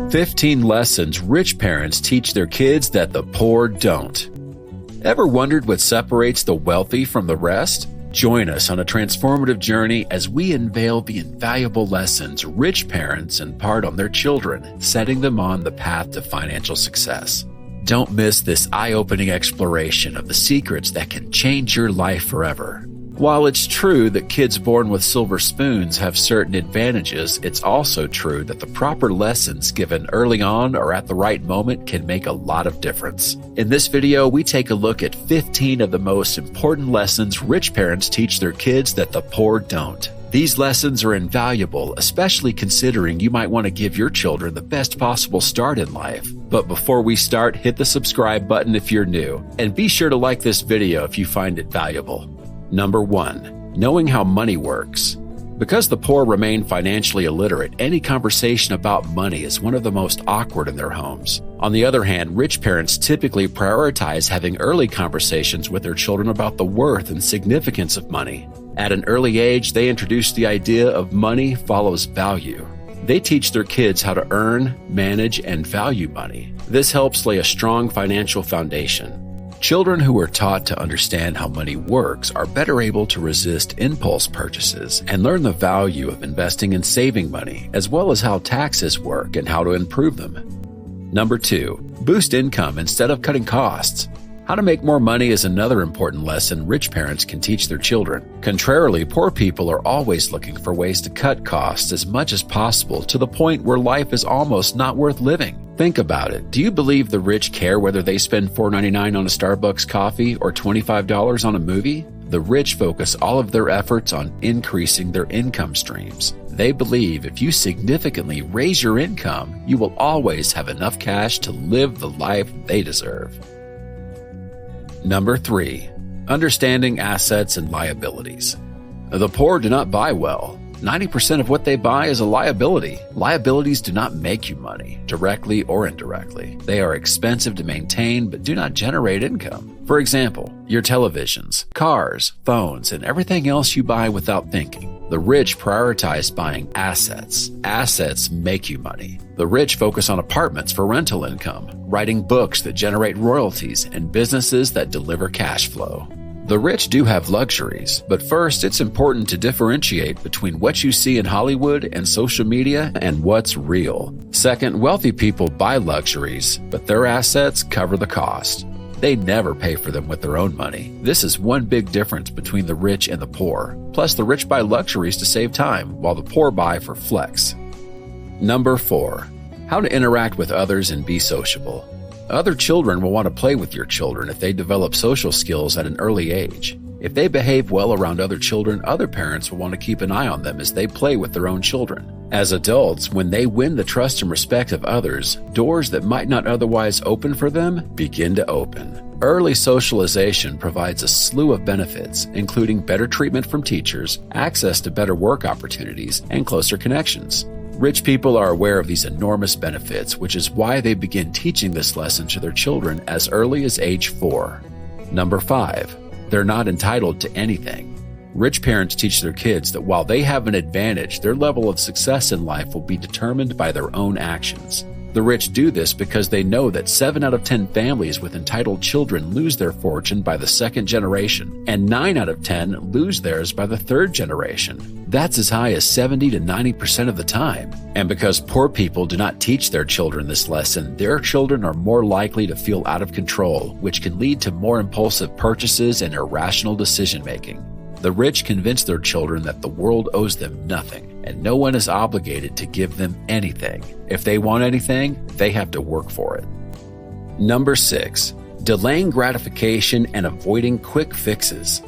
15 lessons rich parents teach their kids that the poor don't. Ever wondered what separates the wealthy from the rest? Join us on a transformative journey as we unveil the invaluable lessons rich parents impart on their children, setting them on the path to financial success. Don't miss this eye-opening exploration of the secrets that can change your life forever. While it's true that kids born with silver spoons have certain advantages, it's also true that the proper lessons given early on or at the right moment can make a lot of difference. In this video, we take a look at 15 of the most important lessons rich parents teach their kids that the poor don't. These lessons are invaluable, especially considering you might want to give your children the best possible start in life. But before we start, hit the subscribe button if you're new, and be sure to like this video if you find it valuable. Number 1. Knowing how money works. Because the poor remain financially illiterate, any conversation about money is one of the most awkward in their homes. On the other hand, rich parents typically prioritize having early conversations with their children about the worth and significance of money. At an early age, they introduce the idea of money follows value. They teach their kids how to earn, manage, and value money. This helps lay a strong financial foundation. Children who are taught to understand how money works are better able to resist impulse purchases and learn the value of investing and saving money, as well as how taxes work and how to improve them. Number 2. Boost income instead of cutting costs. How to make more money is another important lesson rich parents can teach their children. Contrarily, poor people are always looking for ways to cut costs as much as possible to the point where life is almost not worth living. Think about it. Do you believe the rich care whether they spend $4.99 on a Starbucks coffee or $25 on a movie? The rich focus all of their efforts on increasing their income streams. They believe if you significantly raise your income, you will always have enough cash to live the life they deserve. Number 3. Understanding assets and liabilities. The poor do not buy well. 90% of what they buy is a liability. Liabilities do not make you money, directly or indirectly. They are expensive to maintain but do not generate income. For example, your televisions, cars, phones, and everything else you buy without thinking. The rich prioritize buying assets. Assets make you money. The rich focus on apartments for rental income, writing books that generate royalties, and businesses that deliver cash flow. The rich do have luxuries, but first it's important to differentiate between what you see in Hollywood and social media and what's real. Second, wealthy people buy luxuries, but their assets cover the cost. They never pay for them with their own money. This is one big difference between the rich and the poor. Plus, the rich buy luxuries to save time, while the poor buy for flex. Number 4. How to interact with others and be sociable. Other children will want to play with your children if they develop social skills at an early age. If they behave well around other children, other parents will want to keep an eye on them as they play with their own children. As adults, when they win the trust and respect of others, doors that might not otherwise open for them begin to open. Early socialization provides a slew of benefits, including better treatment from teachers, access to better work opportunities, and closer connections. Rich people are aware of these enormous benefits, which is why they begin teaching this lesson to their children as early as age 4. Number 5. They're not entitled to anything. Rich parents teach their kids that while they have an advantage, their level of success in life will be determined by their own actions. The rich do this because they know that 7 out of 10 families with entitled children lose their fortune by the second generation, and 9 out of 10 lose theirs by the third generation. That's as high as 70 to 90% of the time. And because poor people do not teach their children this lesson, their children are more likely to feel out of control, which can lead to more impulsive purchases and irrational decision-making. The rich convince their children that the world owes them nothing, and no one is obligated to give them anything. If they want anything, they have to work for it. Number 6. Delaying gratification and avoiding quick fixes.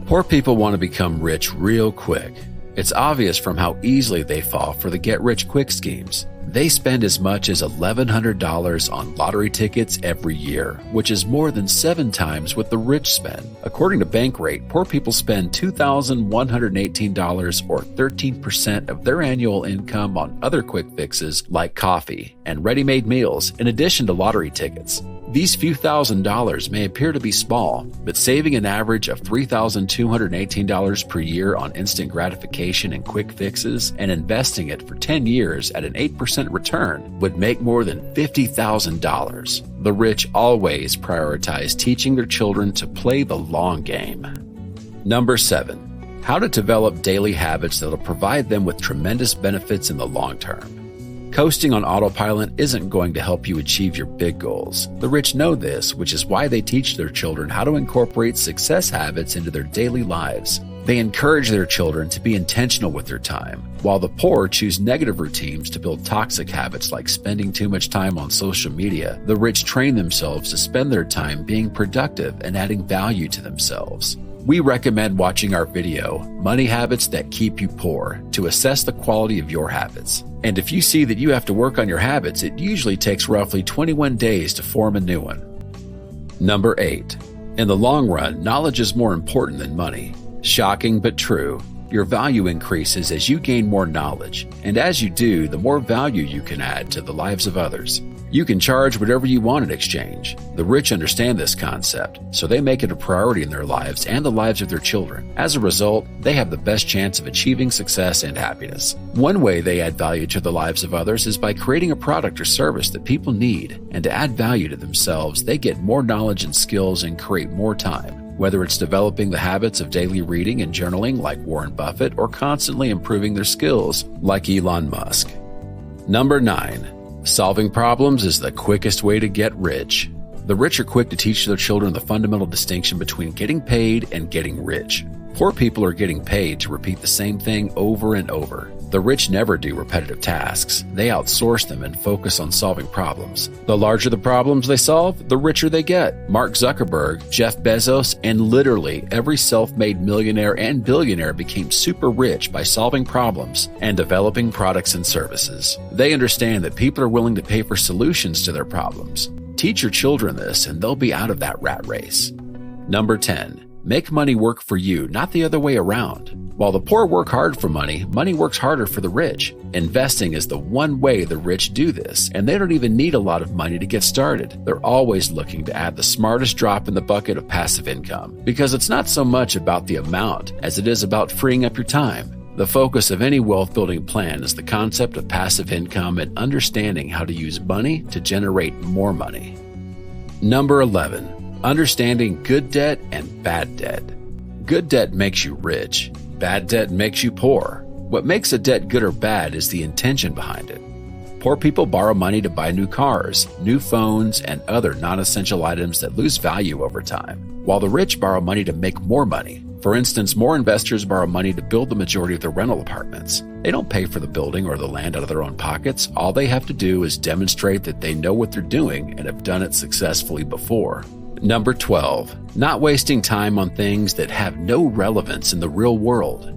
Poor people want to become rich real quick. It's obvious from how easily they fall for the get-rich-quick schemes. They spend as much as $1,100 on lottery tickets every year, which is more than 7 times what the rich spend. According to Bankrate, poor people spend $2,118 or 13% of their annual income on other quick fixes like coffee and ready-made meals, in addition to lottery tickets. These few $1,000s may appear to be small, but saving an average of $3,218 per year on instant gratification and quick fixes and investing it for 10 years at an 8% return would make more than $50,000. The rich always prioritize teaching their children to play the long game. Number 7. How to develop daily habits that will provide them with tremendous benefits in the long term. Coasting on autopilot isn't going to help you achieve your big goals. The rich know this, which is why they teach their children how to incorporate success habits into their daily lives. They encourage their children to be intentional with their time, while the poor choose negative routines to build toxic habits like spending too much time on social media. The rich train themselves to spend their time being productive and adding value to themselves. We recommend watching our video, Money Habits That Keep You Poor, to assess the quality of your habits. And if you see that you have to work on your habits, it usually takes roughly 21 days to form a new one. Number 8. In the long run, knowledge is more important than money. Shocking but true. Your value increases as you gain more knowledge, and as you do, the more value you can add to the lives of others. You can charge whatever you want in exchange. The rich understand this concept, so they make it a priority in their lives and the lives of their children. As a result, they have the best chance of achieving success and happiness. One way they add value to the lives of others is by creating a product or service that people need, and to add value to themselves, they get more knowledge and skills and create more time. Whether it's developing the habits of daily reading and journaling like Warren Buffett, or constantly improving their skills like Elon Musk. Number 9. Solving problems is the quickest way to get rich. The rich are quick to teach their children the fundamental distinction between getting paid and getting rich. Poor people are getting paid to repeat the same thing over and over. The rich never do repetitive tasks. They outsource them and focus on solving problems. The larger the problems they solve, the richer they get. Mark Zuckerberg, Jeff Bezos, and literally every self-made millionaire and billionaire became super rich by solving problems and developing products and services. They understand that people are willing to pay for solutions to their problems. Teach your children this and they'll be out of that rat race. Number 10. Make money work for you, not the other way around. While the poor work hard for money, money works harder for the rich. Investing is the one way the rich do this, and they don't even need a lot of money to get started. They're always looking to add the smartest drop in the bucket of passive income, because it's not so much about the amount as it is about freeing up your time. The focus of any wealth-building plan is the concept of passive income and understanding how to use money to generate more money. Number 11. Understanding good debt and bad debt. Good debt makes you rich. Bad debt makes you poor. What makes a debt good or bad is the intention behind it. Poor people borrow money to buy new cars, new phones, and other non-essential items that lose value over time, while the rich borrow money to make more money. For instance, more investors borrow money to build the majority of their rental apartments. They don't pay for the building or the land out of their own pockets. All they have to do is demonstrate that they know what they're doing and have done it successfully before. Number 12. Not wasting time on things that have no relevance in the real world.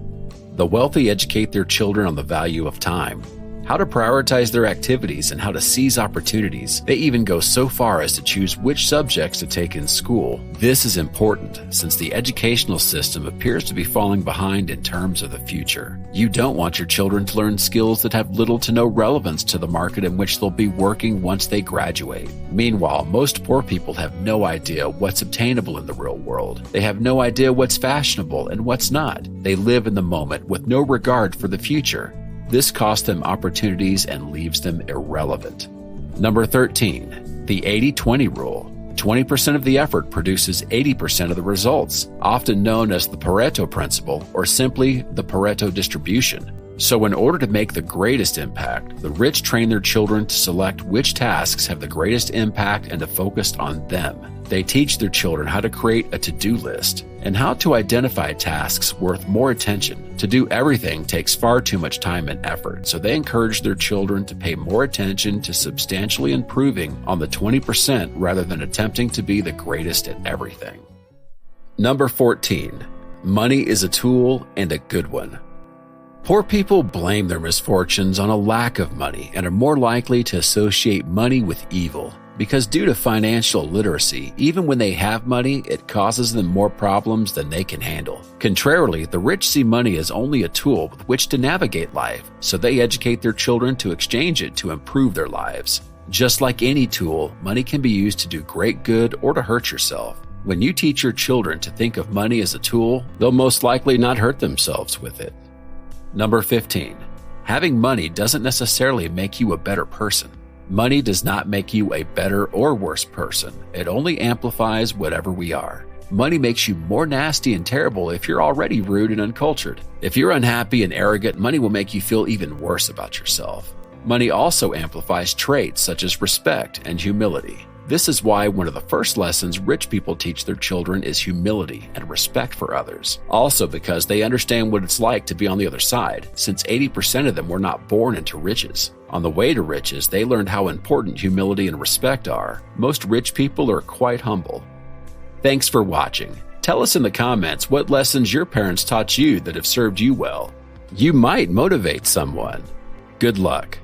The wealthy educate their children on the value of time, how to prioritize their activities, and how to seize opportunities. They even go so far as to choose which subjects to take in school. This is important since the educational system appears to be falling behind in terms of the future. You don't want your children to learn skills that have little to no relevance to the market in which they'll be working once they graduate. Meanwhile, most poor people have no idea what's obtainable in the real world. They have no idea what's fashionable and what's not. They live in the moment with no regard for the future. This costs them opportunities and leaves them irrelevant. Number 13. The 80-20 rule. 20% of the effort produces 80% of the results, often known as the Pareto principle or simply the Pareto distribution. So in order to make the greatest impact, the rich train their children to select which tasks have the greatest impact and to focus on them. They teach their children how to create a to-do list and how to identify tasks worth more attention. To do everything takes far too much time and effort, so they encourage their children to pay more attention to substantially improving on the 20% rather than attempting to be the greatest at everything. Number 14. Money is a tool and a good one. Poor people blame their misfortunes on a lack of money and are more likely to associate money with evil. Because due to financial literacy, even when they have money, it causes them more problems than they can handle. Contrarily, the rich see money as only a tool with which to navigate life, so they educate their children to exchange it to improve their lives. Just like any tool, money can be used to do great good or to hurt yourself. When you teach your children to think of money as a tool, they'll most likely not hurt themselves with it. Number 15. Having money doesn't necessarily make you a better person. Money does not make you a better or worse person. It only amplifies whatever we are. Money makes you more nasty and terrible if you're already rude and uncultured. If you're unhappy and arrogant, money will make you feel even worse about yourself. Money also amplifies traits such as respect and humility. This is why one of the first lessons rich people teach their children is humility and respect for others. Also because they understand what it's like to be on the other side, since 80% of them were not born into riches. On the way to riches, they learned how important humility and respect are. Most rich people are quite humble. Thanks for watching. Tell us in the comments what lessons your parents taught you that have served you well. You might motivate someone. Good luck.